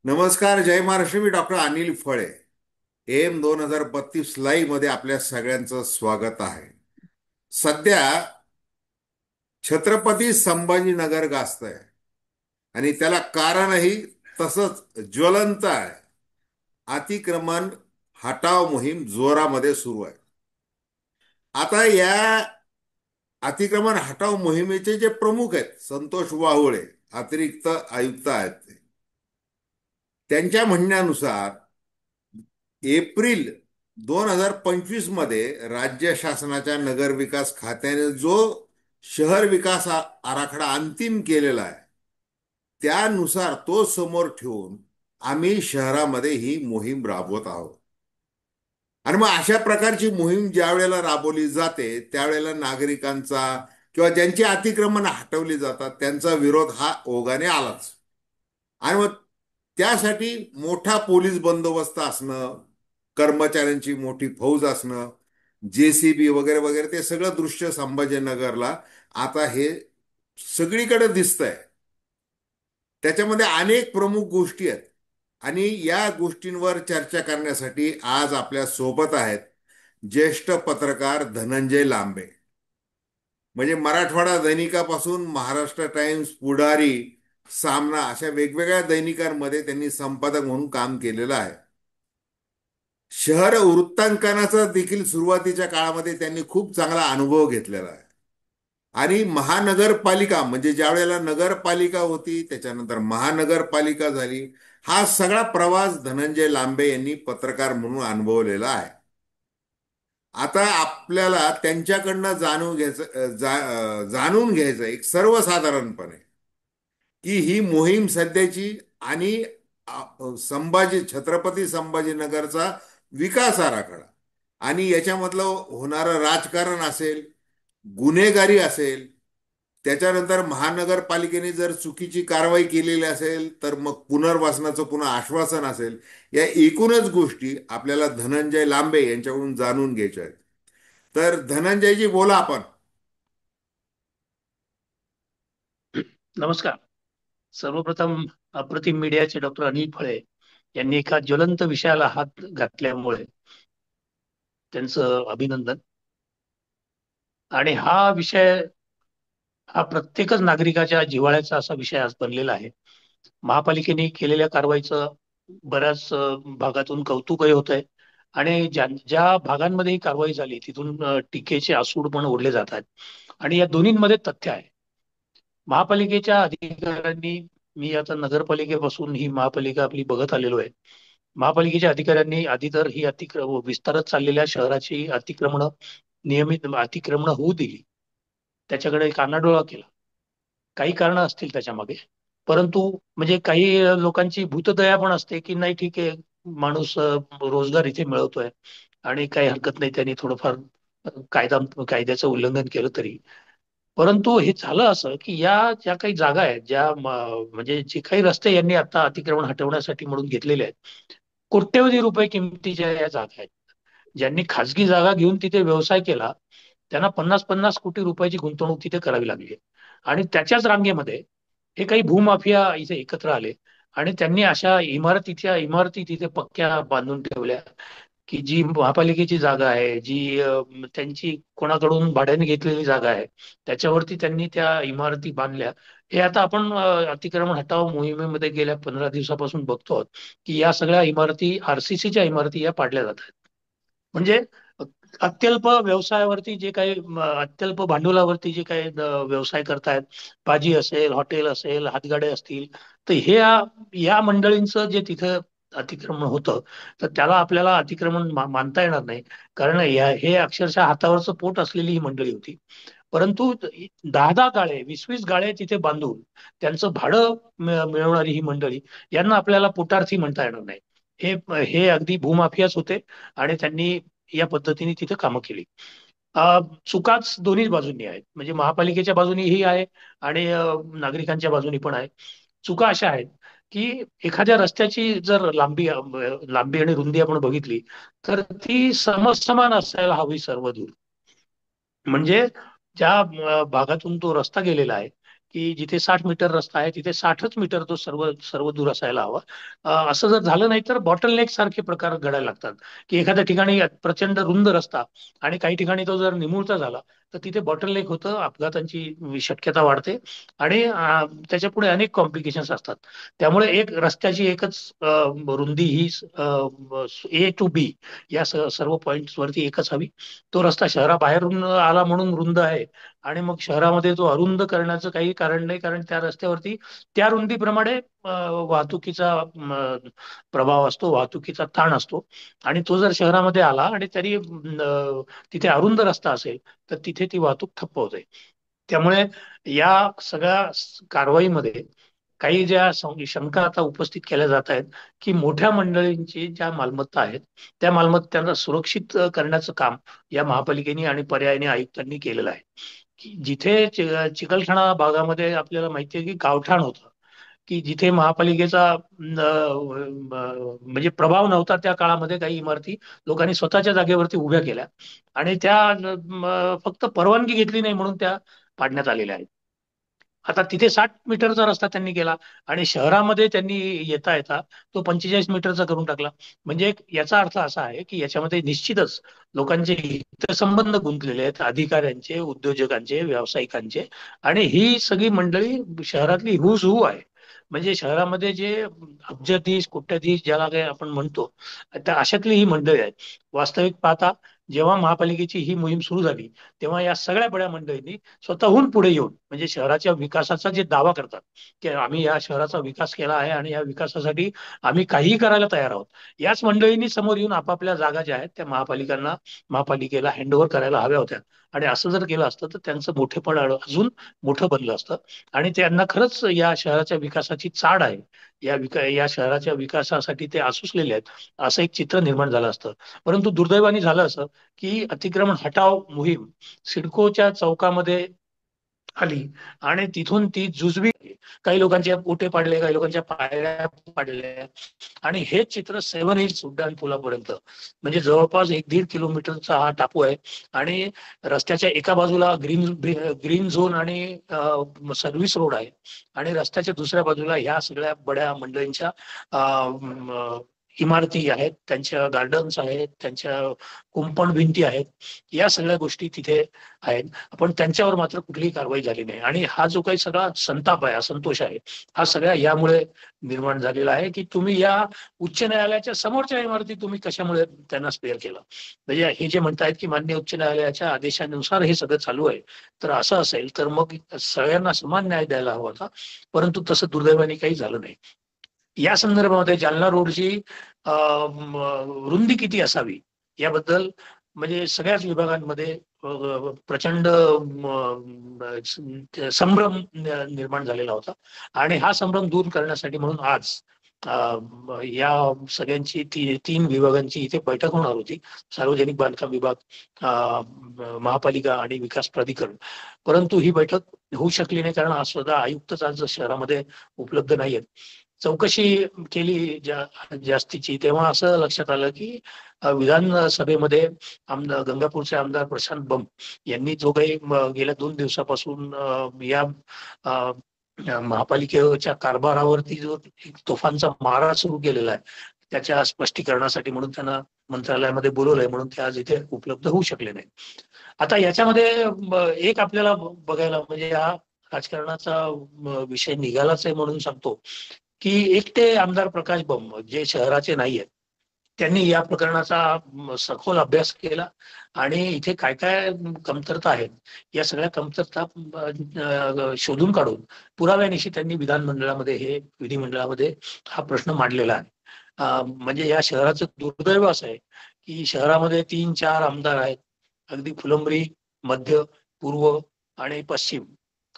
नमस्कार, जय महाराष्ट्र. मी डॉक्टर अनिल फळे. M 2032 live मध्ये आपल्या सगळ्यांचं स्वागत आहे. सध्या छत्रपती संभाजीनगर गाजत आहे आणि त्याला कारणही तसंच ज्वलंत आहे. अतिक्रमण हटाव मोहीम जोरामध्ये सुरू आहे. आता या अतिक्रमण हटाव मोहिमेचे जे प्रमुख आहेत, संतोष वाहुळे अतिरिक्त आयुक्त आहेत, त्यांच्या म्हणण्यानुसार एप्रिल 2025 मध्ये राज्य शासनाच्या नगरविकास खात्याने जो शहर विकास आराखडा अंतिम केलेला आहे, त्यानुसार तो समोर ठेवून आम्ही शहरामध्ये ही मोहीम राबवत आहोत. आणि मग अशा प्रकारची मोहीम ज्या वेळेला राबवली जाते त्यावेळेला नागरिकांचा किंवा ज्यांची अतिक्रमण हटवली जातात त्यांचा विरोध हा ओघाने आलाच. आणि मग त्यासाठी मोठा पोलीस बंदोबस्त असणं, कर्मचाऱ्यांची मोठी फौज असणं, जेसीबी वगैरे वगैरे, ते सगळं दृश्य संभाजीनगरला आता हे सगळीकडे दिसतंय. त्याच्यामध्ये अनेक प्रमुख गोष्टी आहेत आणि या गोष्टींवर चर्चा करण्यासाठी आज आपल्या सोबत आहेत ज्येष्ठ पत्रकार धनंजय लांबे. म्हणजे मराठवाडा दैनिकापासून महाराष्ट्र टाइम्स, पुढारी, सामना अशा वेगवेगळ्या दैनिकांमध्ये त्यांनी संपादक म्हणून काम केलेलं आहे. शहर वृत्तांकनाचा देखील सुरुवातीच्या काळामध्ये त्यांनी खूप चांगला अनुभव घेतलेला आहे. आणि महानगरपालिका म्हणजे ज्या वेळेला नगरपालिका होती त्याच्यानंतर महानगरपालिका झाली, हा सगळा प्रवास धनंजय लांबे यांनी पत्रकार म्हणून अनुभवलेला आहे. आता आपल्याला त्यांच्याकडनं जाणून घ्यायचं एक सर्वसाधारणपणे की ही मोहीम सध्याची आणि छत्रपती संभाजीनगरचा विकास आराखडा आणि याच्यामधलं होणारं राजकारण असेल, गुन्हेगारी असेल, त्याच्यानंतर महानगरपालिकेने जर चुकीची कारवाई केलेली असेल तर मग पुनर्वसनाचं पुन्हा आश्वासन असेल, या एकूणच गोष्टी आपल्याला धनंजय लांबे यांच्याकडून जाणून घ्यायच्या आहेत. तर धनंजयजी बोला आपण. नमस्कार. सर्वप्रथम अप्रतिम मीडियाचे डॉक्टर अनिल फळे यांनी एका ज्वलंत विषयाला हात घातल्यामुळे त्यांचं अभिनंदन. आणि हा प्रत्येकच नागरिकाच्या जिव्हाळ्याचा असा विषय आज बनलेला आहे. महापालिकेने केलेल्या कारवाईचं बऱ्याच भागातून कौतुकही होत आहे आणि ज्या भागांमध्ये ही कारवाई झाली तिथून टीकेचे आसूड पण ओढले जात आहेत. आणि या दोन्हींमध्ये तथ्य आहे. महापालिकेच्या अधिकाऱ्यांनी, मी आता नगरपालिकेपासून ही महापालिका आपली बघत आलेलो आहे, महापालिकेच्या अधिकाऱ्यांनी आधी तर ही विस्तारत चाललेल्या शहराची नियमित अतिक्रमण होऊ दिली, त्याच्याकडे कानाडोळा केला. काही कारण असतील त्याच्या मागे, परंतु म्हणजे काही लोकांची भूतदया पण असते की नाही ठीक आहे, माणूस रोजगार इथे मिळवतोय आणि काही हरकत नाही त्यांनी थोडंफार कायद्याचं उल्लंघन केलं तरी. परंतु हे झालं असं की या ज्या काही जागा आहेत, म्हणजे जे काही रस्ते यांनी आता अतिक्रमण हटवण्यासाठी म्हणून घेतलेले आहेत, कोट्यवधी रुपये किमतीच्या या जागा आहेत. ज्यांनी खाजगी जागा घेऊन तिथे व्यवसाय केला त्यांना 50-50 कोटी रुपयाची गुंतवणूक तिथे करावी लागली. आणि त्याच्याच रांगेमध्ये हे काही भूमाफिया इथे एकत्र आले आणि त्यांनी अशा इमारती तिथे पक्क्या बांधून ठेवल्या की जी महापालिकेची जागा आहे, जी त्यांची कोणाकडून भाड्याने घेतलेली जागा आहे, त्याच्यावरती त्यांनी त्या इमारती बांधल्या. हे आता आपण अतिक्रमण हटाव मोहिमेमध्ये गेल्या 15 दिवसापासून बघतो आहोत की या सगळ्या इमारती, आरसीसीच्या इमारती या पाडल्या जात आहेत. म्हणजे अत्यल्प व्यवसायावरती जे काही अत्यल्प भांडवलावरती जे काही व्यवसाय करतायत, भाजी असेल, हॉटेल असेल, हातगाडे असतील, तर या मंडळींचं जे तिथं अतिक्रमण होतं, तर त्याला आपल्याला अतिक्रमण मानता येणार नाही. कारण हे अक्षरशः हातावरचं पोट असलेली ही मंडळी होती. परंतु 10-10 गाळे, 20-20 गाळे तिथे बांधून त्यांचं भाडं मिळवणारी ही मंडळी, यांना आपल्याला पोटार्थी म्हणता येणार नाही. हे हे अगदी भूमाफियाच होते आणि त्यांनी या पद्धतीने तिथे कामं केली. चुकाच दोन्ही बाजूंनी आहेत, म्हणजे महापालिकेच्या बाजूनीही आहे आणि नागरिकांच्या बाजूनी पण आहे. चुका अशा आहेत की एखाद्या रस्त्याची जर लांबी आणि रुंदी आपण बघितली तर ती समसमान असायला हवी सर्व दूर. म्हणजे ज्या भागातून तो रस्ता गेलेला आहे की जिथे 60 मीटर रस्ता आहे तिथे 60च मीटर तो सर्व सर्व दूर असायला हवा. असं जर झालं नाही तर बॉटलनेक सारखे प्रकार घडायला लागतात, की एखाद्या ठिकाणी प्रचंड रुंद रस्ता आणि काही ठिकाणी तो जर निमुळता झाला तर तिथे बॉटलनेक होतं, अपघातांची शक्यता वाढते आणि त्याच्या पुढे अनेक कॉम्प्लिकेशन्स असतात. त्यामुळे एक रस्त्याची एकच रुंदी ही ए टू बी या सर्व पॉइंट्स वरती एकच हवी. तो रस्ता शहराबाहेरून आला म्हणून रुंद आहे आणि मग शहरामध्ये तो अरुंद करण्याचं काही कारण नाही, कारण त्या रस्त्यावरती त्या रुंदीप्रमाणे वाहतुकीचा प्रभाव असतो, वाहतुकीचा ताण असतो. आणि तो जर शहरामध्ये आला आणि तरी तिथे अरुंद रस्ता असेल तर तिथे ती वाहतूक ठप्प होते. त्यामुळे या सगळ्या कारवाईमध्ये काही ज्या शंका आता उपस्थित केल्या जात आहेत, की मोठ्या मंडळींची ज्या मालमत्ता आहेत त्या मालमत्तांना सुरक्षित करण्याचं काम या महापालिकेने आणि पर्यायाने आयुक्तांनी केलेलं आहे. की जिथे चिकलठाणा भागामध्ये आपल्याला माहिती आहे की गावठाण होतं, की जिथे महापालिकेचा म्हणजे प्रभाव नव्हता त्या काळामध्ये काही इमारती लोकांनी स्वतःच्या जागेवरती उभ्या केल्या आणि त्या फक्त परवानगी घेतली नाही म्हणून त्या पाडण्यात आलेल्या आहेत. आता तिथे 60 मीटरचा रस्ता त्यांनी केला आणि शहरामध्ये त्यांनी येता येता तो 45 मीटरचा करून टाकला. म्हणजे याचा अर्थ असा आहे की याच्यामध्ये निश्चितच लोकांचे हितसंबंध गुंतलेले आहेत, अधिकाऱ्यांचे, उद्योजकांचे, व्यावसायिकांचे. आणि ही सगळी मंडळी शहरातली हुज हू आहे. म्हणजे शहरामध्ये जे अब्जाधीश कोट्याधीश ज्याला काही आपण म्हणतो, त्या अशातली ही मंडळी आहेत. वास्तविक पाहता जेव्हा महापालिकेची ही मोहीम सुरू झाली तेव्हा या सगळ्या बड्या मंडळींनी स्वतःहून पुढे येऊन म्हणजे शहराच्या विकासाचा जे दावा करतात की आम्ही या शहराचा विकास केला आहे आणि या विकासासाठी आम्ही काहीही करायला तयार आहोत, याच मंडळींनी समोर येऊन आपापल्या जागा ज्या आहेत त्या महापालिकेला हँडओव्हर करायला हव्या होत्या. आणि असं जर केलं असतं तर त्यांचं मोठेपण अजून मोठं बनलं असतं आणि त्यांना खरंच या शहराच्या विकासाची चाड आहे, या शहराच्या विकासासाठी ते आसुसलेले आहेत असं एक चित्र निर्माण झालं असतं. परंतु दुर्दैवाने झालं असं की अतिक्रमण हटाव मोहीम सिडकोच्या चौकामध्ये आली आणि तिथून ती जुजबी काही लोकांचे ओटे पाडले, काही लोकांच्या पायऱ्या पाडल्या आणि हे चित्र 7 हिल्स उड्डाण पुलापर्यंत म्हणजे जवळपास 1-1.5 किलोमीटरचा हा टापू आहे. आणि रस्त्याच्या एका बाजूला ग्रीन ग्रीन झोन आणि सर्व्हिस रोड आहे आणि रस्त्याच्या दुसऱ्या बाजूला ह्या सगळ्या बड्या मंडळींच्या इमारती आहेत, त्यांच्या गार्डन्स आहेत, त्यांच्या कुंपण भिंती आहेत, या सगळ्या गोष्टी तिथे आहेत. पण त्यांच्यावर मात्र कुठलीही कारवाई झाली नाही आणि हा जो काही सगळा संताप आहे, असंतोष आहे, हा सगळ्या यामुळे निर्माण झालेला आहे की तुम्ही या उच्च न्यायालयाच्या समोरच्या इमारती तुम्ही कशामुळे त्यांना स्पेअर केलं. म्हणजे हे जे म्हणतायत की मान्य उच्च न्यायालयाच्या आदेशानुसार हे सगळं चालू आहे, तर असं असेल तर मग सगळ्यांना समान न्याय द्यायला हवा होता. परंतु तसं दुर्दैवाने काही झालं नाही. या संदर्भामध्ये जालना रोडची रुंदी किती असावी याबद्दल म्हणजे सगळ्याच विभागांमध्ये प्रचंड संभ्रम निर्माण झालेला होता. आणि हा संभ्रम दूर करण्यासाठी म्हणून आज या सगळ्यांची तीन विभागांची इथे बैठक होणार होती. सार्वजनिक बांधकाम विभाग, महापालिका आणि विकास प्राधिकरण. परंतु ही बैठक होऊ शकली नाही कारण आज स्वतः आयुक्तच आज शहरामध्ये उपलब्ध नाहीयेत. चौकशी केली जास्तीची तेव्हा असं लक्षात आलं की विधानसभेमध्ये आमदार गंगापूरचे आमदार प्रशांत बंब यांनी जो काही गेल्या 2 दिवसापासून या महापालिकेच्या कारभारावरती जो एक तोफांचा मारा सुरू केलेला आहे त्याच्या स्पष्टीकरणासाठी म्हणून त्यांना मंत्रालयामध्ये बोलवलंय, म्हणून ते आज इथे उपलब्ध होऊ शकले नाही. आता याच्यामध्ये एक आपल्याला बघायला म्हणजे हा राजकारणाचा विषय निघालाच आहे म्हणून सांगतो की एकटे आमदार प्रकाश बंब जे शहराचे नाही आहेत त्यांनी या प्रकरणाचा सखोल अभ्यास केला आणि इथे काय काय कमतरता आहेत या सगळ्या कमतरता शोधून काढून पुराव्यानिशी त्यांनी विधिमंडळामध्ये हा प्रश्न मांडलेला आहे. म्हणजे या शहराचं दुर्दैव असं आहे की शहरामध्ये 3-4 आमदार आहेत. अगदी फुलंब्री, मध्य, पूर्व आणि पश्चिम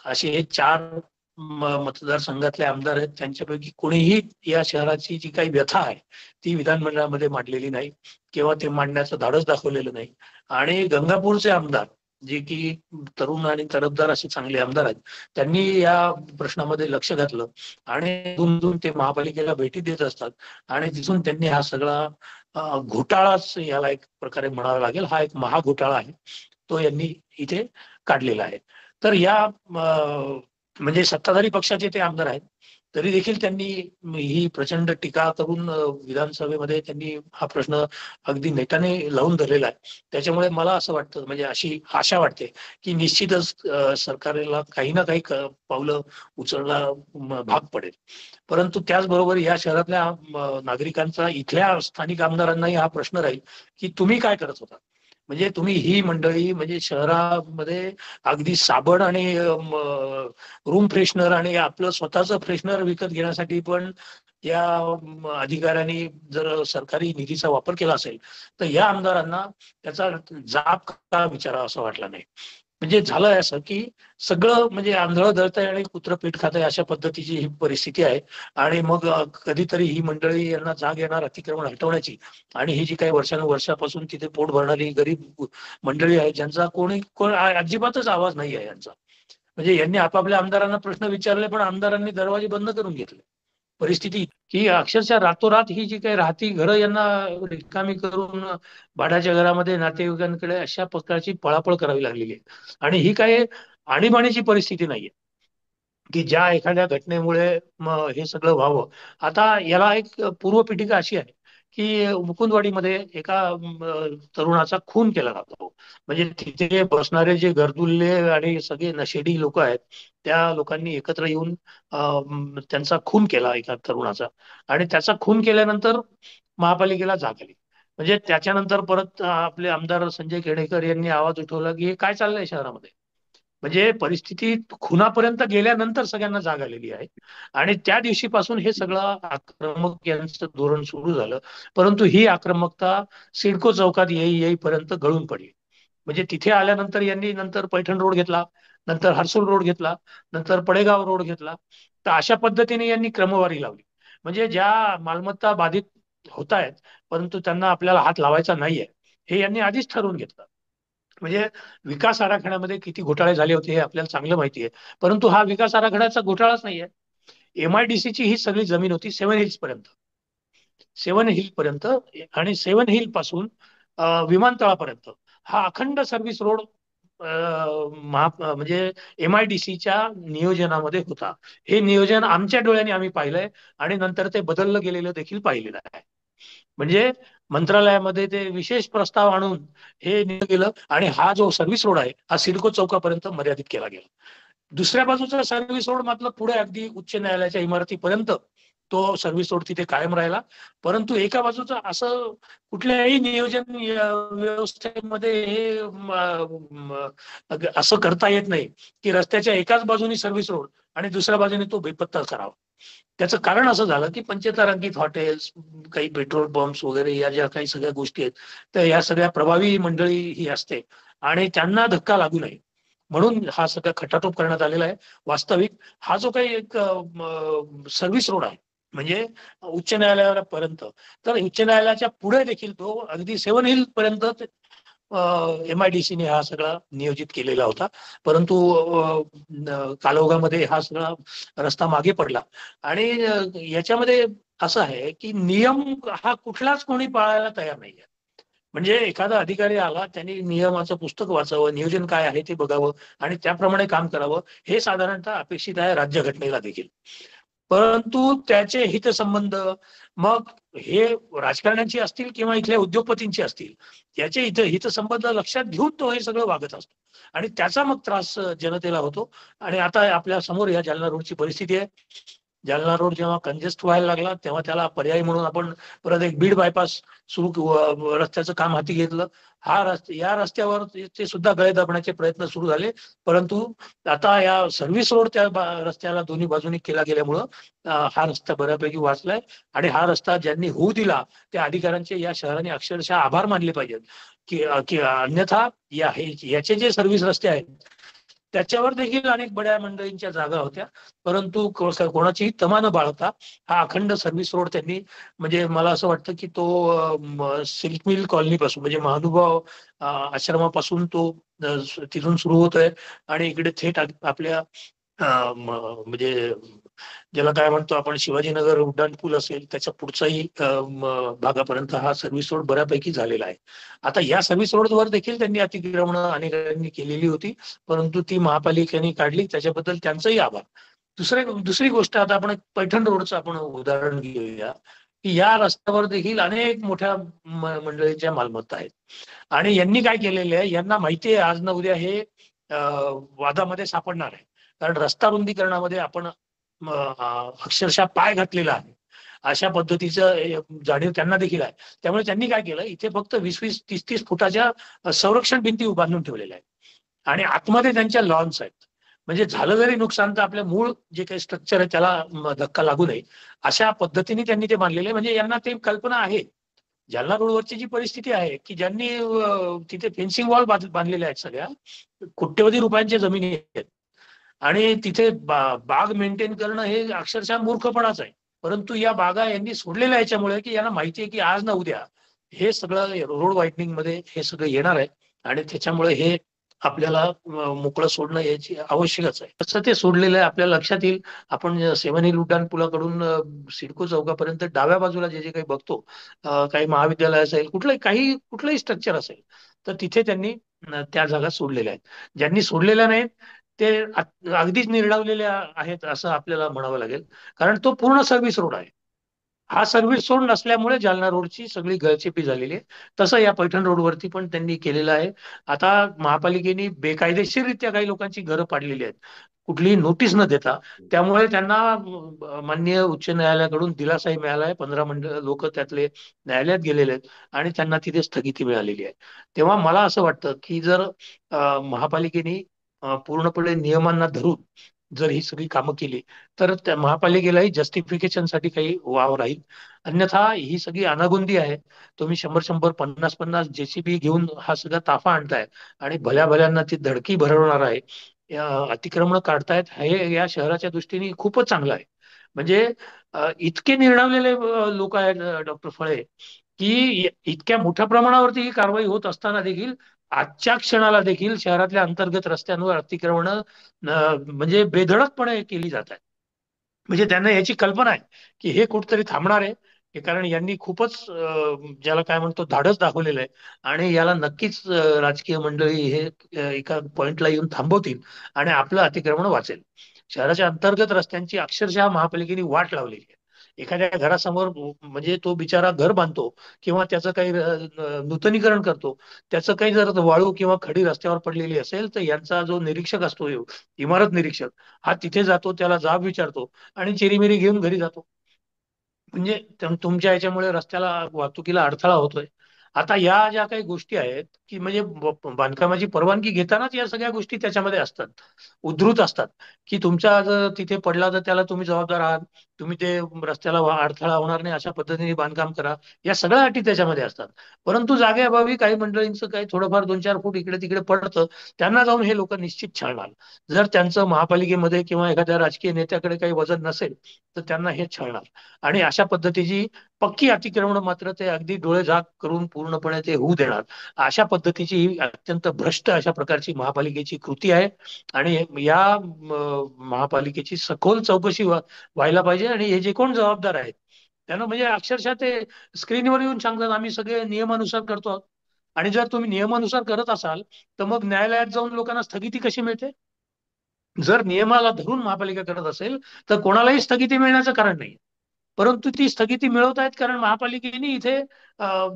असे हे 4 मतदारसंघातले आमदार आहेत. त्यांच्यापैकी कोणीही या शहराची जी काही व्यथा आहे ती विधानमंडळामध्ये मांडलेली नाही किंवा ते मांडण्याचं धाडस दाखवलेलं नाही. आणि गंगापूरचे आमदार जे की तरुण आणि तरफदार असे चांगले आमदार आहेत त्यांनी या प्रश्नामध्ये लक्ष घातलं आणि तिथून ते महापालिकेला भेटी देत असतात आणि तिथून त्यांनी हा सगळा घोटाळाच याला एक प्रकारे म्हणावा लागेल, हा एक महाघोटाळा आहे तो यांनी इथे काढलेला आहे. तर या म्हणजे सत्ताधारी पक्षाचे ते आमदार आहेत, तरी देखील त्यांनी ही प्रचंड टीका करून विधानसभेमध्ये त्यांनी हा प्रश्न अगदी नेटाने लावून धरलेला आहे. त्याच्यामुळे मला असं वाटतं, म्हणजे अशी आशा वाटते की निश्चितच सरकारला काही ना काही पावलं उचलला भाग पडेल. परंतु त्याचबरोबर या शहरातल्या नागरिकांचा, इथल्या स्थानिक आमदारांनाही हा प्रश्न राहील की तुम्ही काय करत होता. म्हणजे तुम्ही ही मंडळी, म्हणजे शहरामध्ये अगदी साबण आणि रूम फ्रेशनर आणि आपलं स्वतःचं फ्रेशनर विकत घेण्यासाठी पण या अधिकाऱ्यांनी जर सरकारी निधीचा वापर केला असेल, तर या आमदारांना त्याचा जाब का विचारा असं वाटलं नाही. म्हणजे झालंय असं की सगळं म्हणजे आंधळं दळतंय आणि कुत्रं पीठ खातंय, अशा पद्धतीची ही परिस्थिती आहे. आणि मग कधीतरी ही मंडळी यांना जाग येणार अतिक्रमण हटवण्याची. आणि ही जी काही वर्षानुवर्षापासून तिथे पोट भरणारी गरीब मंडळी आहे, ज्यांचा कोण अजिबातच आवाज नाही आहे यांचा. म्हणजे यांनी आपापल्या आमदारांना प्रश्न विचारले, पण आमदारांनी दरवाजे बंद करून घेतले. परिस्थिती की अक्षरशः रातोरात ही जी काही राहती घरं यांना रिकामी करून भाड्याच्या घरामध्ये नातेवाईकांकडे अशा प्रकारची पळापळ करावी लागलेली आहे. आणि ही काही आणीबाणीची परिस्थिती नाहीये की ज्या एखाद्या घटनेमुळे हे सगळं व्हावं. आता याला एक पूर्वपीठिका अशी आहे की मुकुंदवाडीमध्ये एका तरुणाचा खून केला जातो. म्हणजे तिथे बसणारे जे गर्दुल्ले आणि सगळे नशेडी लोक आहेत, त्या लोकांनी एकत्र येऊन त्यांचा खून केला एका तरुणाचा. आणि त्याचा खून केल्यानंतर महापालिकेला जाग आली. म्हणजे त्याच्यानंतर परत आपले आमदार संजय केणेकर यांनी आवाज उठवला की हे काय चाललंय शहरामध्ये. म्हणजे परिस्थिती खुनापर्यंत गेल्यानंतर सगळ्यांना जाग आलेली आहे. आणि त्या दिवशीपासून हे सगळं आक्रमक यांचं धोरण सुरू झालं. परंतु ही आक्रमकता सिडको चौकात येईपर्यंत गळून पडली. म्हणजे तिथे आल्यानंतर यांनी नंतर पैठण रोड घेतला, नंतर हर्सुल रोड घेतला, नंतर पडेगाव रोड घेतला. तर अशा पद्धतीने यांनी क्रमवारी लावली. म्हणजे ज्या मालमत्ता बाधित होत आहेत, परंतु त्यांना आपल्याला हात लावायचा नाहीये, हे यांनी आधीच ठरवून घेतलं. म्हणजे विकास आराखड्यामध्ये किती घोटाळे झाले होते हे आपल्याला चांगलं माहिती आहे. परंतु हा विकास आराखड्याचा घोटाळाच नाहीये. एमआयडीसीची ही सगळी जमीन होती सेव्हन हिल्स पर्यंत. सेव्हन हिल पर्यंत. आणि सेव्हन हिल पासून विमानतळापर्यंत हा अखंड सर्व्हिस रोड म्हणजे एमआयडीसीच्या नियोजनामध्ये होता. हे नियोजन आमच्या डोळ्यांनी आम्ही पाहिलंय. आणि नंतर ते बदललं गेलेलं देखील पाहिलेलं आहे. म्हणजे मंत्रालयामध्ये ते विशेष प्रस्ताव आणून हे निर्णय केलं. आणि हा जो सर्व्हिस रोड आहे हा सिडको चौकापर्यंत मर्यादित केला गेला. दुसऱ्या बाजूचा सर्व्हिस रोड मात्र पुढे अगदी उच्च न्यायालयाच्या इमारतीपर्यंत तो सर्व्हिस रोड तिथे कायम राहिला. परंतु एका बाजूचं असं कुठल्याही नियोजन व्यवस्थेमध्ये हे असं करता येत नाही की रस्त्याच्या एकाच बाजूनी सर्व्हिस रोड आणि दुसऱ्या बाजूने तो बेपत्ता करावा. त्याचं कारण असं झालं की पंचतारांकित हॉटेल्स, काही पेट्रोल पंप्स वगैरे या ज्या काही सगळ्या गोष्टी आहेत, तर या सगळ्या प्रभावी मंडळी ही असते आणि त्यांना धक्का लागू नये म्हणून हा सगळा खटाटोप करण्यात आलेला आहे. वास्तविक हा जो काही एक सर्व्हिस रोड आहे, म्हणजे उच्च न्यायालयापर्यंत, तर उच्च न्यायालयाच्या पुढे देखील तो अगदी सेव्हन हिल पर्यंत एमआयडीसीने हा सगळा नियोजित केलेला होता. परंतु कालौघामध्ये हा सगळा रस्ता मागे पडला. आणि याच्यामध्ये असं आहे की नियम हा कुठलाच कोणी पाळायला तयार नाहीये. म्हणजे एखादा अधिकारी आला, त्यांनी नियमाचं पुस्तक वाचावं, नियोजन काय आहे ते बघावं आणि त्याप्रमाणे काम करावं, हे साधारणतः अपेक्षित आहे राज्यघटनेला देखील. परंतु त्याचे हितसंबंध, मग हे राजकारण्यांची असतील किंवा इथल्या उद्योगपतींची असतील, याचे हितसंबंध लक्षात घेऊन तो हे सगळं वागत असतो. आणि त्याचा मग त्रास जनतेला होतो. आणि आता आपल्या समोर या जालना रोडची परिस्थिती आहे. जालना रोड जेव्हा कंजेस्ट व्हायला लागला, तेव्हा त्याला पर्याय म्हणून आपण परत एक बीड बायपास रस्त्याचं काम हाती घेतलं. या रस्त्यावर ते सुद्धा गळे दाबण्याचे प्रयत्न सुरू झाले. परंतु आता या सर्व्हिस रोड त्या रस्त्याला दोन्ही बाजूनी केला गेल्यामुळं हा रस्ता बऱ्यापैकी वाचलाय. आणि हा रस्ता ज्यांनी होऊ दिला त्या अधिकाऱ्यांचे या शहराने अक्षरशः आभार मानले पाहिजेत. की अन्यथा याचे जे सर्व्हिस रस्ते आहेत त्याच्यावर देखील अनेक बड्या मंडळींच्या जागा होत्या. परंतु कोणाचीही तमा न बाळगता हा अखंड सर्व्हिस रोड त्यांनी, म्हणजे मला असं वाटतं की तो सिल्क मिल कॉलनी पासून, म्हणजे महानुभाव आश्रमापासून तो तिथून सुरू होतोय आणि इकडे थेट आपल्या म्हणजे ज्याला काय म्हणतो आपण शिवाजीनगर उड्डाण पूल असेल त्याच्या पुढचाही भागापर्यंत हा सर्व्हिस रोड बऱ्यापैकी झालेला आहे. आता या सर्व्हिस रोडवर देखील त्यांनी अतिक्रमणं अनेकांनी केलेली होती, परंतु ती महापालिकेने काढली, त्याच्याबद्दल त्यांचंही आभार. दुसरी गोष्ट, आता आपण पैठण रोडचं आपण उदाहरण घेऊया, की या रस्त्यावर देखील अनेक मोठ्या मंडळींच्या मालमत्ता आहेत. आणि यांनी काय केलेले आहे, यांना माहिती आहे आज ना उद्या हे वादामध्ये सापडणार आहे. कारण रस्ता रुंदीकरणामध्ये आपण अक्षरशः पाय घातलेला आहे, अशा पद्धतीचं जाणीव त्यांना देखील आहे. त्यामुळे त्यांनी काय केलं, इथे फक्त 20-20, 30-30 फुटाच्या संरक्षण भिंती बांधून ठेवलेल्या आहेत आणि आतमध्ये त्यांच्या लॉन्स आहेत. म्हणजे झालं जरी नुकसान तर आपल्या मूळ जे काही स्ट्रक्चर आहे त्याला धक्का लागू नये अशा पद्धतीने त्यांनी ते बांधलेले आहे. म्हणजे यांना ते कल्पना आहे. जालना रोडवरची जी परिस्थिती आहे की ज्यांनी तिथे फेन्सिंग वॉल बांधलेल्या आहेत, सगळ्या कोट्यवधी रुपयांच्या जमिनी आहेत आणि तिथे बाग मेंटेन करणं हे अक्षरशः मूर्खपणाच आहे. परंतु या बागा यांनी सोडलेल्या याच्यामुळे की यांना माहिती आहे की आज ना उद्या हे सगळं रोड वाईटनिंग मध्ये हे सगळं येणार आहे आणि त्याच्यामुळे हे आपल्याला मोकळं सोडणं याची आवश्यकच आहे. तसं ते सोडलेलं आहे आपल्या लक्षात येईल. आपण सेवन हिल उड्डाण पुलाकडून सिडको चौकापर्यंत डाव्या बाजूला जे जे काही बघतो, काही महाविद्यालय असेल, कुठलंही स्ट्रक्चर असेल, तर तिथे त्यांनी त्या जागा सोडलेल्या आहेत. ज्यांनी सोडलेल्या नाहीत ते अगदीच निर्डावलेले आहेत असं आपल्याला म्हणावं लागेल. कारण तो पूर्ण सर्व्हिस रोड आहे. हा सर्व्हिस रोड नसल्यामुळे जालना रोडची सगळी गळचेपी झालेली आहे. तसं या पैठण रोडवरती पण त्यांनी केलेलं आहे. आता महापालिकेने बेकायदेशीररित्या काही लोकांची घरं पाडलेली आहेत, कुठलीही नोटीस न देता. त्यामुळे त्यांना माननीय उच्च न्यायालयाकडून दिलासाही मिळाला आहे. 15 लोक त्यातले न्यायालयात गेलेले आहेत आणि त्यांना तिथे स्थगिती मिळालेली आहे. तेव्हा मला असं वाटतं की जर महापालिकेने पूर्णपणे नियमांना धरून जर ही सगळी कामं केली तर त्या महापालिकेलाही जस्टिफिकेशनसाठी काही वाव राहील. अन्यथा ही सगळी अनागोंदी आहे. तुम्ही 100-100, 50-50 जेसीबी घेऊन हा सगळा ताफा आणताय आणि भल्या भल्यांना ती धडकी भरवणार आहे. अतिक्रमण काढतायत हे या शहराच्या दृष्टीने खूपच चांगलं आहे. म्हणजे इतके निर्णावलेले लोक आहेत डॉक्टर फळे, की इतक्या मोठ्या प्रमाणावरती ही कारवाई होत असताना देखील आजच्या क्षणाला देखील शहरातल्या अंतर्गत रस्त्यांवर अतिक्रमण म्हणजे बेधडकपणे केली जात आहेत. म्हणजे त्यांना याची कल्पना आहे की हे कुठतरी थांबणार आहे. कारण यांनी खूपच ज्याला काय म्हणतो धाडस दाखवलेलं आहे आणि याला नक्कीच राजकीय मंडळी हे एका पॉइंटला येऊन थांबवतील आणि आपलं अतिक्रमण वाचेल. शहराच्या अंतर्गत रस्त्यांची अक्षरशः महापालिकेने वाट लावलेली आहे. एखाद्या घरासमोर म्हणजे तो बिचारा घर बांधतो किंवा त्याचं काही नूतनीकरण करतो, त्याचं काही जर वाळू किंवा खडी रस्त्यावर पडलेली असेल तर यांचा जो निरीक्षक असतो, इमारत निरीक्षक, हा तिथे जातो, त्याला जाब विचारतो आणि चिरीमिरी घेऊन घरी जातो. म्हणजे तुमच्या याच्यामुळे रस्त्याला वाहतुकीला अडथळा होतोय. आता या ज्या काही गोष्टी आहेत की म्हणजे बांधकामाची परवानगी घेतानाच या सगळ्या गोष्टी त्याच्यामध्ये असतात, उद्धृत असतात, की तुमच्या जर तिथे पडला तर त्याला तुम्ही जबाबदार आहात, तुम्ही ते रस्त्याला अडथळा होणार नाही अशा पद्धतीने बांधकाम करा, या सगळ्या अटी त्याच्यामध्ये असतात. परंतु जागेअभावी काही मंडळींचं काही थोडंफार 2-4 फूट इकडे तिकडे पडतं, त्यांना जाऊन हे लोक निश्चित छळणार. जर त्यांचं महापालिकेमध्ये किंवा एखाद्या राजकीय नेत्याकडे काही वजन नसेल तर त्यांना हे छळणार. आणि अशा पद्धतीची पक्की अतिक्रमण मात्र ते अगदी डोळे झाक करून पूर्णपणे ते होऊ देणार. अशा पद्धतीची ही अत्यंत भ्रष्ट अशा प्रकारची महापालिकेची कृती आहे आणि या महापालिकेची सखोल चौकशी व्हायला पाहिजे. आणि हे जे कोण जबाबदार आहेत त्यांना म्हणजे अक्षरशः ते स्क्रीनवर येऊन सांगतात आम्ही सगळे नियमानुसार करतो आहोत. आणि जर तुम्ही नियमानुसार करत असाल तर मग न्यायालयात जाऊन लोकांना स्थगिती कशी मिळते? जर नियमाला धरून महापालिका करत असेल तर कोणालाही स्थगिती मिळण्याचं कारण नाही. परंतु ती स्थगिती मिळवत आहेत कारण महापालिकेने इथे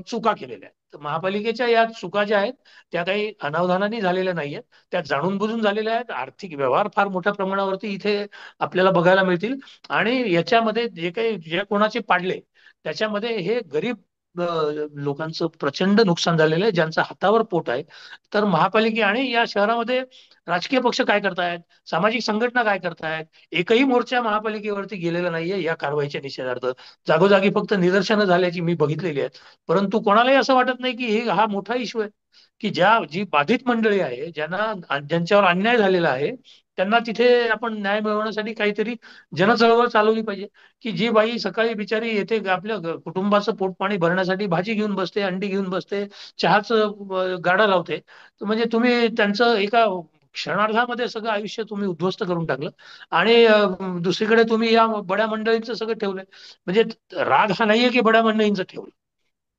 चुका केलेल्या आहेत. तर महापालिकेच्या या चुका ज्या आहेत त्या काही अनावधानाने झालेल्या नाहीयेत, त्या जाणून बुजून झालेल्या आहेत. आर्थिक व्यवहार फार मोठ्या प्रमाणावरती इथे आपल्याला बघायला मिळतील आणि याच्यामध्ये जे काही जे कोणाचे पाडले त्याच्यामध्ये हे गरीब लोकांचं प्रचंड नुकसान झालेलं आहे, ज्यांचं हातावर पोट आहे. तर महापालिका आणि या शहरामध्ये राजकीय पक्ष काय करतायत, सामाजिक संघटना काय करतायत, एकही मोर्चा महापालिकेवरती गेलेला नाहीये या कारवाईच्या निषेधार्थ. जागोजागी फक्त निदर्शनं झाल्याची मी बघितलेली आहेत. परंतु कोणालाही असं वाटत नाही की हा मोठा इश्यू आहे, की जी बाधित मंडळी आहे, ज्यांच्यावर अन्याय झालेला आहे, त्यांना तिथे आपण न्याय मिळवण्यासाठी काहीतरी जनचळवळ चालवली पाहिजे. की जी बाई सकाळी बिचारी येते आपल्या कुटुंबाचं पोट पाणी भरण्यासाठी भाजी घेऊन बसते, अंडी घेऊन बसते, चहाचं गाडा लावते, तर म्हणजे तुम्ही त्यांचं एका क्षणार्धामध्ये सगळं आयुष्य तुम्ही उद्ध्वस्त करून टाकलं. आणि दुसरीकडे तुम्ही या बड्या मंडळींचं सगळं ठेवलंय. म्हणजे राग हा नाहीये की बड्या मंडळींचं ठेवलं,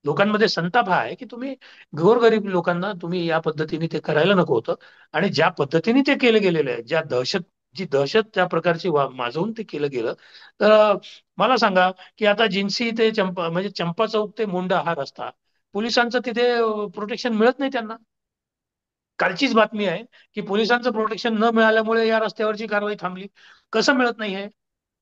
लोकांमध्ये संताप हा आहे की तुम्ही गोरगरीब लोकांना तुम्ही या पद्धतीने ते करायला नको होतं. आणि ज्या पद्धतीने ते केलं गेलेलं आहे, जी दहशत त्या प्रकारची माजवून ते केलं गेलं. तर मला सांगा की आता जिन्सी ते चंपा, म्हणजे चंपा चौक ते मोंडा हा रस्ता, पोलिसांचं तिथे प्रोटेक्शन मिळत नाही त्यांना. कालचीच बातमी आहे की पोलिसांचं प्रोटेक्शन न मिळाल्यामुळे या रस्त्यावरची कारवाई थांबली. कसं मिळत नाही आहे?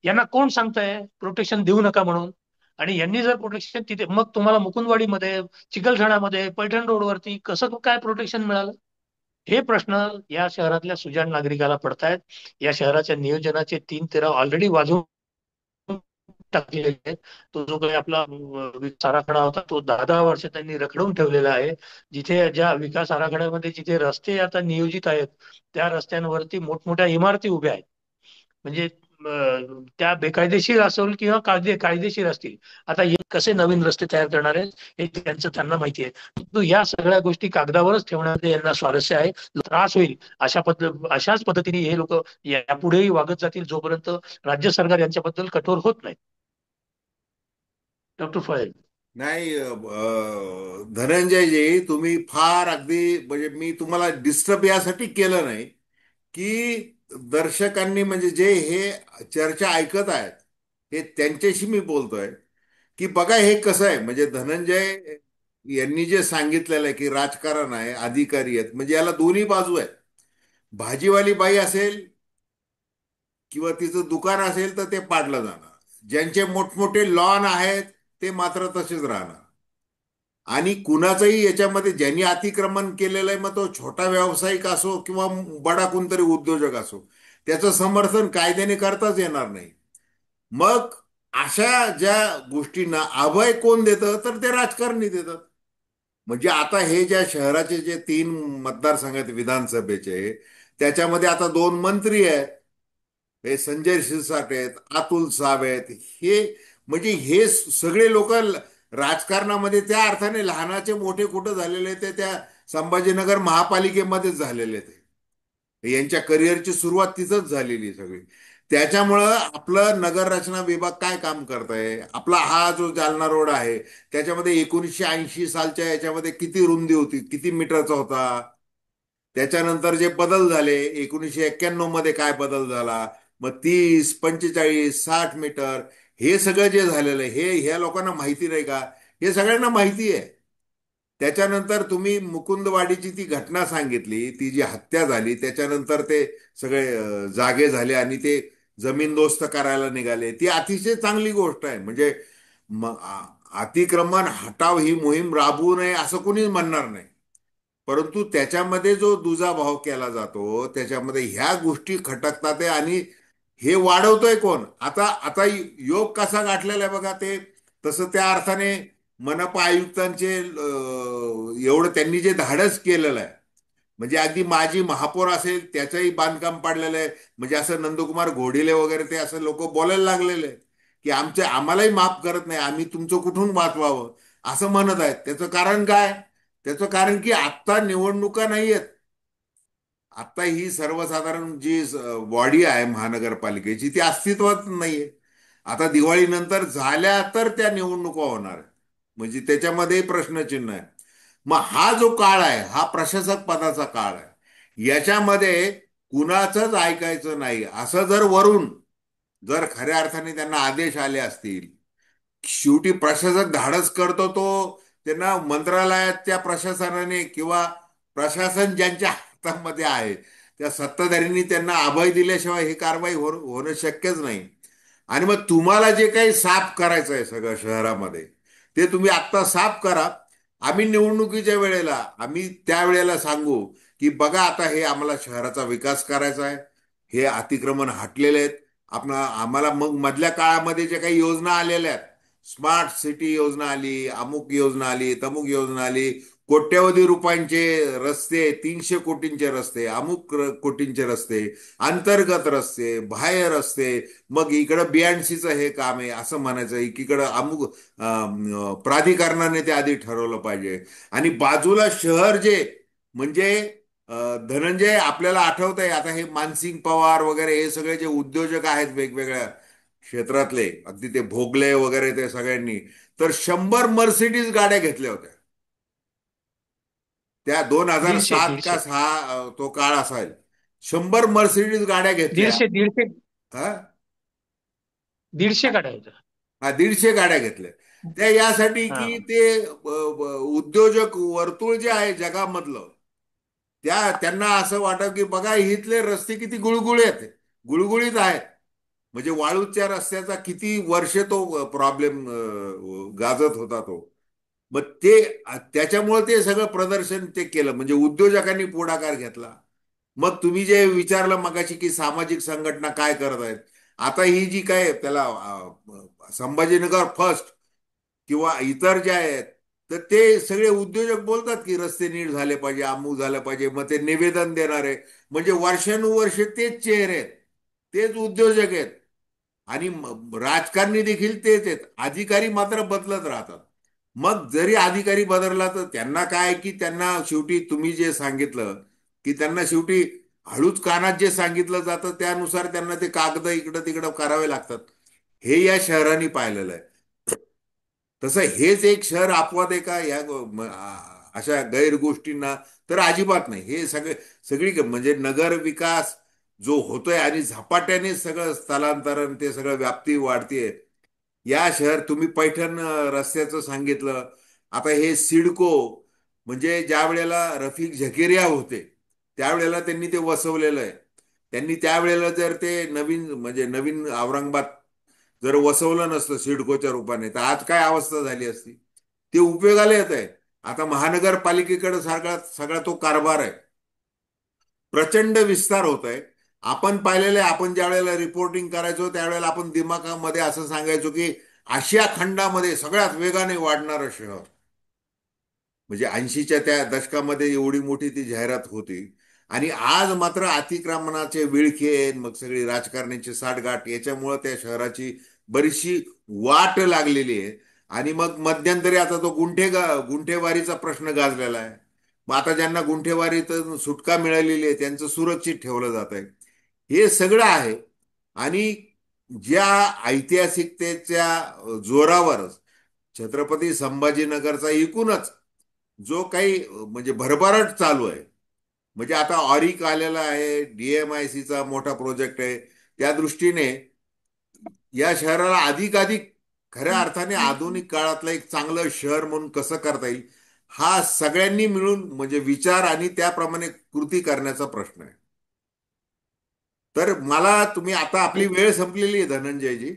यांना कोण सांगताय प्रोटेक्शन देऊ नका म्हणून? आणि यांनी जर प्रोटेक्शन तिथे, मग तुम्हाला मुकुंदवाडीमध्ये, चिकलठाण्यामध्ये, पैठण रोडवरती कसं काय प्रोटेक्शन मिळालं? हे प्रश्न या शहरातल्या सुजाण नागरिकाला पडतायत. या शहराच्या नियोजनाचे तीन तेरा ऑलरेडी वाजवून टाकलेले आहेत. तो जो काही आपला विकास आराखडा होता तो 10-10 वर्ष त्यांनी रखडवून ठेवलेला आहे. जिथे ज्या विकास आराखड्यामध्ये जिथे रस्ते आता नियोजित आहेत, त्या रस्त्यांवरती मोठमोठ्या इमारती उभ्या आहेत. म्हणजे त्या बेकायदेशीर असेल किंवा कायदेशीर असतील. आता हे कसे नवीन रस्ते तयार करणार आहेत हे त्यांचं त्यांना माहिती आहे. परंतु या सगळ्या गोष्टी कागदावरच ठेवण्यामध्ये यांना स्वारस्य आहे. त्रास होईल अशाच पद्धतीने हे लोक यापुढेही वागत जातील, जोपर्यंत राज्य सरकार यांच्याबद्दल कठोर होत नाही. डॉक्टर फळेल. नाही धनंजयजी, तुम्ही फार अगदी म्हणजे मी तुम्हाला डिस्टर्ब यासाठी केलं नाही की दर्शकांनी म्हणजे जे हे चर्चा ऐकत आहेत हे त्यांच्याशी मी बोलतोय की बघा हे कसं आहे. म्हणजे धनंजय यांनी जे सांगितलेलं आहे की राजकारण आहे, अधिकारी आहेत, म्हणजे याला दोन्ही बाजू आहेत. भाजीवाली बाई असेल किंवा तिचं दुकान असेल तर ते पाडलं जाणार. ज्यांचे मोठमोठे लॉन आहेत ते मात्र तसेच राहणार. आणि कुणाचंही याच्यामध्ये ज्यांनी अतिक्रमण केलेलं आहे, मग तो छोटा व्यावसायिक असो किंवा बडा कोणतरी उद्योजक असो, त्याचं समर्थन कायद्याने करताच येणार नाही. मग अशा ज्या गोष्टींना अभय कोण देतं, तर ते राजकारणी देतात. म्हणजे आता हे ज्या शहराचे जे 3 मतदारसंघ आहेत विधानसभेचे, त्याच्यामध्ये आता 2 मंत्री आहेत. हे संजय शिरसाट आहेत, अतुल सावे आहेत. हे म्हणजे हे सगळे लोक राजकारणामध्ये त्या अर्थाने लहानाचे मोठे कुठं झालेले ते त्या संभाजीनगर महापालिकेमध्येच झालेले ते. यांच्या करिअरची सुरुवात तिथंच झालेली सगळी. त्याच्यामुळं आपलं नगर रचना विभाग काय काम करत आहे, आपला हा जो जालना रोड आहे त्याच्यामध्ये 1980 सालच्या याच्यामध्ये किती रुंदी होती, किती मीटरचा होता. त्याच्यानंतर जे बदल झाले 1991 मध्ये काय बदल झाला, मग 30, 45, 60 मीटर, हे सगळं जे झालेलं आहे हे ह्या लोकांना माहिती नाही का? हे सगळ्यांना माहिती आहे. त्याच्यानंतर तुम्ही मुकुंदवाडीची ती घटना सांगितली, ती जी हत्या झाली त्याच्यानंतर ते सगळे जागे झाले आणि ते जमीनदोस्त करायला निघाले. ती अतिशय चांगली गोष्ट आहे. म्हणजे अतिक्रमण हटाव ही मोहीम राबवू नये असं कोणीच म्हणणार नाही. परंतु त्याच्यामध्ये जो दुजाभाव केला जातो त्याच्यामध्ये ह्या गोष्टी खटकतात आहे. आणि हे वाढवतोय कोण? आता आता योग कसा गाठलेला आहे बघा. ते तसं त्या अर्थाने मनपा आयुक्तांचे एवढं त्यांनी जे धाडस केलेलं आहे, म्हणजे अगदी माजी महापौर असेल त्याचंही बांधकाम पाडलेलं आहे. म्हणजे असं नंदकुमार घोडिले वगैरे ते असं लोक बोलायला लागलेले आहेत की आम्हालाही माफ करत नाही, आम्ही तुमचं कुठून वाचवावं असं म्हणत आहेत. त्याचं कारण काय? त्याचं कारण की आत्ता निवडणुका नाही आहेत. आता ही सर्वसाधारण जी बॉडी आहे महानगरपालिकेची ती अस्तित्वात नाहीये. आता दिवाळीनंतर झाल्या तर त्या निवडणुका होणार. म्हणजे त्याच्यामध्ये प्रश्नचिन्ह आहे. मग हा जो काळ आहे हा प्रशासक पदाचा काळ आहे. याच्यामध्ये कुणाचंच ऐकायचं नाही असं जर वरून जर खऱ्या अर्थाने त्यांना आदेश आले असतील, शेवटी प्रशासक धाडस करतो तो त्यांना मंत्रालयाच्या प्रशासनाने किंवा प्रशासन ज्यांच्या हातामध्ये आहे त्या सत्ताधाऱ्यांनी त्यांना अभय दिल्याशिवाय ही कारवाई होणं शक्यच नाही. आणि मग तुम्हाला जे काही साफ करायचं आहे सगळं शहरामध्ये ते तुम्ही आत्ता साफ करा. आम्ही निवडणुकीच्या वेळेला आम्ही त्या वेळेला सांगू की बघा आता हे आम्हाला शहराचा विकास करायचा आहे, हे अतिक्रमण हटलेले आहेत. आम्हाला मग मधल्या काळामध्ये जे काही योजना आलेल्या आहेत, स्मार्ट सिटी योजना आली, अमुक योजना आली, तमुक योजना आली, कोट्यवधी रुपयांचे रस्ते, 300 कोटींचे रस्ते, अमुक कोटींचे रस्ते, अंतर्गत रस्ते, बाह्य रस्ते. मग इकडं बीएनसीचं हे काम आहे असं म्हणायचं, एकीकडं अमुक प्राधिकरणाने ते आधी ठरवलं पाहिजे. आणि बाजूला शहर जे म्हणजे धनंजय, आपल्याला आठवत आहे आता हे मानसिंग पवार वगैरे हे सगळे जे उद्योजक आहेत वेगवेगळ्या क्षेत्रातले, अगदी ते भोगले वगैरे ते सगळ्यांनी तर 100 मर्सिडीज गाड्या घेतल्या होत्या. त्या 150 2007 का 150 6 तो काळ असायला. 100 मर्सिडीज गाड्या घेतल्या. 150 हा, 150 गाड्या होत्या. हा, 150 गाड्या घेतल्या. त्या यासाठी हा. की ते उद्योजक वर्तुळ जे आहे जगामधलं, त्यांना असं वाटतं की बघा इथले रस्ते किती गुळगुळीत आहेत, गुळगुळीत आहेत. म्हणजे वाळूच्या रस्त्याचा किती वर्ष तो प्रॉब्लेम गाजत होता तो. मग त्याच्यामुळे ते सगळं प्रदर्शन ते केलं, म्हणजे उद्योजकांनी पुढाकार घेतला. मग तुम्ही जे विचारलं मगाशी की सामाजिक संघटना काय करत आहेत, आता ही जी काय त्याला संभाजीनगर फर्स्ट किंवा इतर जे आहेत, तर ते सगळे उद्योजक बोलतात की रस्ते नीट झाले पाहिजे, अमुक झालं पाहिजे, मग ते निवेदन देणारे म्हणजे वर्षानुवर्ष तेच चेहरे आहेत, तेच उद्योजक आहेत. आणि राजकारणी देखील तेच आहेत. अधिकारी मात्र बदलत राहतात. मग जरी अधिकारी बदलला तर त्यांना काय की त्यांना शेवटी तुम्ही जे सांगितलं की त्यांना शेवटी हळूच कानात जे सांगितलं जातं त्यानुसार त्यांना ते कागद इकडं तिकडं करावे लागतात. हे या शहरांनी पाहिलेलं आहे. तसं हेच एक शहर अपवाद आहे का या अशा गैर गोष्टींना? तर अजिबात नाही. हे सगळी म्हणजे नगर विकास जो होतोय आणि झपाट्याने सगळं स्थलांतरण ते सगळं व्याप्ती वाढतीये. या शहर तुम्ही पैठण रस्त्याचं सांगितलं. आता हे सिडको म्हणजे ज्या वेळेला रफिक झकेरिया होते त्यावेळेला त्यांनी ते वसवलेलं आहे. त्यांनी त्यावेळेला जर ते नवीन म्हणजे नवीन औरंगाबाद जर वसवलं नसतं सिडकोच्या रूपाने तर आज काय अवस्था झाली असती. ते उपयोगाला येत आहे. आता महानगरपालिकेकडे सगळा सगळा तो कारभार आहे. प्रचंड विस्तार होत आहे. आपण पाहिलेलं आहे, आपण ज्या वेळेला रिपोर्टिंग करायचो त्यावेळेला आपण दिमागामध्ये असं सांगायचो की आशिया खंडामध्ये सगळ्यात वेगाने वाढणारं शहर. म्हणजे 80च्या त्या दशकामध्ये एवढी मोठी ती जाहिरात होती. आणि आज मात्र अतिक्रमणाचे विळखे मग सगळी राजकारण्याची साठगाठ याच्यामुळं त्या शहराची बरीचशी वाट लागलेली आहे. आणि मग मध्यंतरी आता तो गुंठेवारीचा प्रश्न गाजलेला आहे. मग आता ज्यांना गुंठेवारीतून सुटका मिळालेली आहे त्यांचं सुरक्षित ठेवलं जात आहे. हे सगळं आहे. आणि ज्या ऐतिहासिकतेच्या जोरावरच छत्रपती संभाजीनगरचा एकूणच जो काही म्हणजे भरभराट चालू आहे. म्हणजे आता ऑरिक आलेला आहे, डीएमआयसीचा मोठा प्रोजेक्ट आहे. त्या दृष्टीने या शहराला अधिकाधिक खऱ्या अर्थाने आधुनिक काळातलं एक चांगलं शहर म्हणून कसं करता येईल, हा सगळ्यांनी मिळून म्हणजे विचार आणि त्याप्रमाणे कृती करण्याचा प्रश्न आहे. तर मला तुम्ही आता आपली वेळ संपलेली आहे धनंजयजी.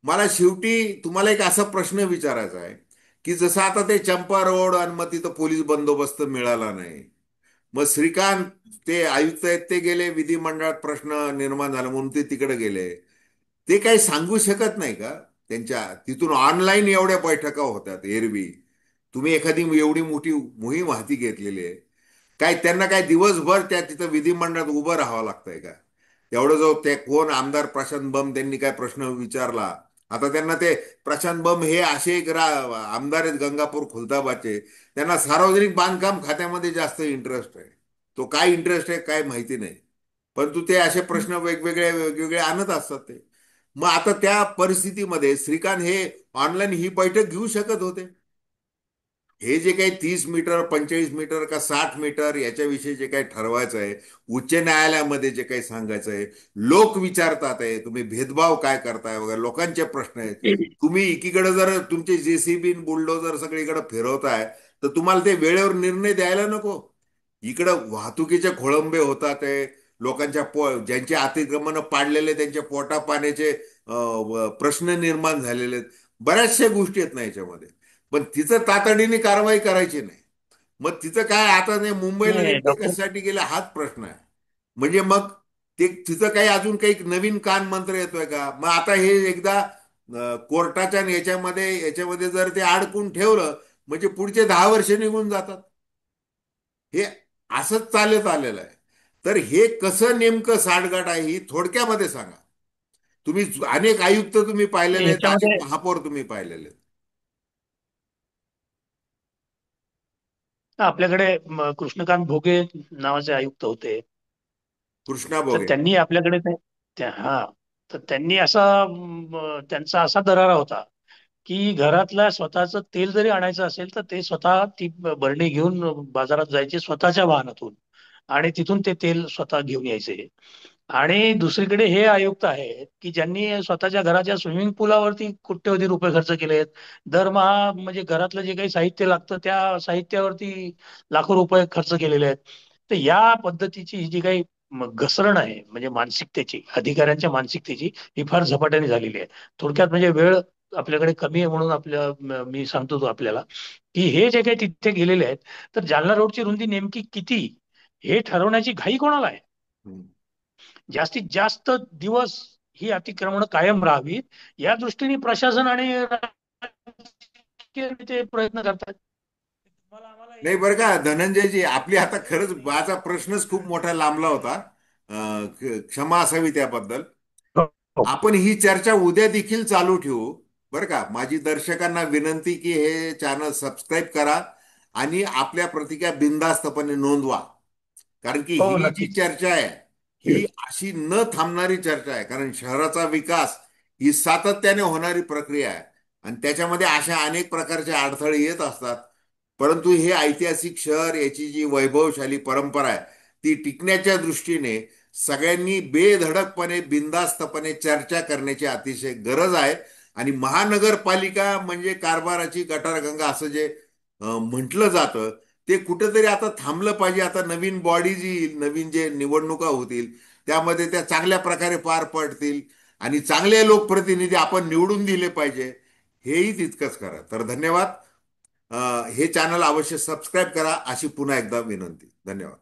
मला शेवटी तुम्हाला एक असा प्रश्न विचारायचा आहे की जसं आता ते चंपा रोड आणि मग तिथं पोलीस बंदोबस्त मिळाला नाही. मग श्रीकांत ते आयुक्त आहेत ते गेले विधिमंडळात प्रश्न निर्माण झाला म्हणून ते तिकडे गेले. ते काही सांगू शकत नाही का? त्यांच्या तिथून ऑनलाईन एवढ्या बैठका होतात एरवी. तुम्ही एखादी एवढी मोठी मोहीम हाती घेतलेली आहे. काय त्यांना काय दिवसभर त्या तिथं विधिमंडळात उभं राहावं लागतंय का? एवढं जो ते कोण आमदार प्रशांत बंब त्यांनी काय प्रश्न विचारला. आता त्यांना ते प्रशांत बंब हे असे एक आमदार आहेत गंगापूर खुलताबादचे. त्यांना सार्वजनिक बांधकाम खात्यामध्ये जास्त इंटरेस्ट आहे. तो काय इंटरेस्ट आहे काय माहिती नाही. परंतु ते असे प्रश्न वेगवेगळे वेगवेगळे आणत असतात ते. मग आता त्या परिस्थितीमध्ये श्रीकांत हे ऑनलाईन ही बैठक घेऊ शकत होते. हे जे काही 30 मीटर 45 मीटर का 60 मीटर याच्याविषयी जे काही ठरवायचं आहे, उच्च न्यायालयामध्ये जे काही सांगायचं आहे, लोक विचारतात आहे तुम्ही भेदभाव काय करताय वगैरे लोकांचे प्रश्न आहेत. तुम्ही एकीकडे जर तुमचे जेसीबी बुलडोजर सगळीकडे फिरवताय तर तुम्हाला ते वेळेवर निर्णय द्यायला नको. इकडं वाहतुकीचे खोळंबे होतात आहे. लोकांच्या ज्यांचे अतिक्रमण पाडलेले त्यांच्या पोटा पाण्याचे प्रश्न निर्माण झालेले आहेत. बऱ्याचशा गोष्टी आहेत ना याच्यामध्ये. पण तिचं तातडीने कारवाई करायची नाही. मग तिचं काय आता नाही मुंबईला नाही नेमके डॉक्टर. कशासाठी गेले हाच प्रश्न आहे. म्हणजे मग ते तिचं काही अजून काही नवीन कान मंत्र येतोय का? मग आता हे एकदा कोर्टाच्या याच्यामध्ये जर ते अडकून ठेवलं म्हणजे पुढचे 10 वर्ष निघून जातात. हे असंच चालत आलेलं आहे. तर हे कसं नेमकं सांडगाठ आहे ही थोडक्यामध्ये सांगा. तुम्ही अनेक आयुक्त तुम्ही पाहिलेले आहेत, अनेक ह्याच्यामध्ये महापौर तुम्ही पाहिलेले आहेत. आपल्याकडे कृष्णकांत भोगे नावाचे आयुक्त होते. कृष्णा तर बोगे. त्यांनी आपल्याकडे हा, तर त्यांनी असा त्यांचा असा दरारा होता की घरातला स्वतःचं तेल जरी आणायचं असेल तर ते स्वतः ती बरणी घेऊन बाजारात जायचे स्वतःच्या वाहनातून, आणि तिथून ते तेल स्वतः घेऊन यायचे. आणि दुसरीकडे हे आयुक्त आहेत की ज्यांनी स्वतःच्या घराच्या स्विमिंग पूलावरती कोट्यवधी रुपये खर्च केले आहेत. दरमहा म्हणजे घरातलं जे काही साहित्य लागतं त्या साहित्यावरती लाखो रुपये खर्च केलेले आहेत. तर या पद्धतीची ही जी काही घसरण आहे म्हणजे मानसिकतेची, अधिकाऱ्यांच्या मानसिकतेची, ही फार झपाट्याने झालेली आहे. थोडक्यात म्हणजे वेळ आपल्याकडे कमी आहे म्हणून मी सांगतो तो आपल्याला की हे जे काही तिथे गेलेले आहेत, तर जालना रोडची रुंदी नेमकी किती हे ठरवण्याची घाई कोणाला आहे? हम्म. जास्तीत जास्त दिवस ही अतिक्रमण कायम राहावीत या दृष्टीने प्रशासन आणि राजकीय नेते प्रयत्न करतात. तुम्हाला आम्हाला नाही एक बरं का एक धनंजयजी, आपली आता खरंच आणि बाचा प्रश्नच खूप मोठा लांबला होता. क्षमा असावी त्याबद्दल. हो, हो. आपण ही चर्चा उद्या देखील चालू ठेवू. बरं का, माझी दर्शकांना विनंती की हे चॅनल सबस्क्राईब करा आणि आपल्या प्रतिक्रिया बिनधास्तपणे नोंदवा. कारण की हो, ही जी नक्कीच. चर्चा आहे ही अशी न थांबणारी चर्चा आहे. कारण शहराचा विकास ही सातत्याने होणारी प्रक्रिया आहे आणि त्याच्यामध्ये अशा अनेक प्रकारचे अडथळे येत असतात. परंतु हे ऐतिहासिक शहर, याची जी वैभवशाली परंपरा आहे ती टिकण्याच्या दृष्टीने सगळ्यांनी बेधडकपणे बिनधास्तपणे चर्चा करण्याची अतिशय गरज आहे. आणि महानगरपालिका म्हणजे कारभाराची गटारगंगा असं जे म्हटलं जातं ते कुठेतरी आता थांबलं पाहिजे. आता नवीन बॉडीज येईल, नवीन जे निवडणुका होतील त्यामध्ये त्या चांगल्या प्रकारे पार पडतील आणि चांगले लोकप्रतिनिधी आपण निवडून दिले पाहिजे. हेही तितकंच करा. तर धन्यवाद. हे चॅनल अवश्य सबस्क्राईब करा अशी पुन्हा एकदा विनंती. धन्यवाद.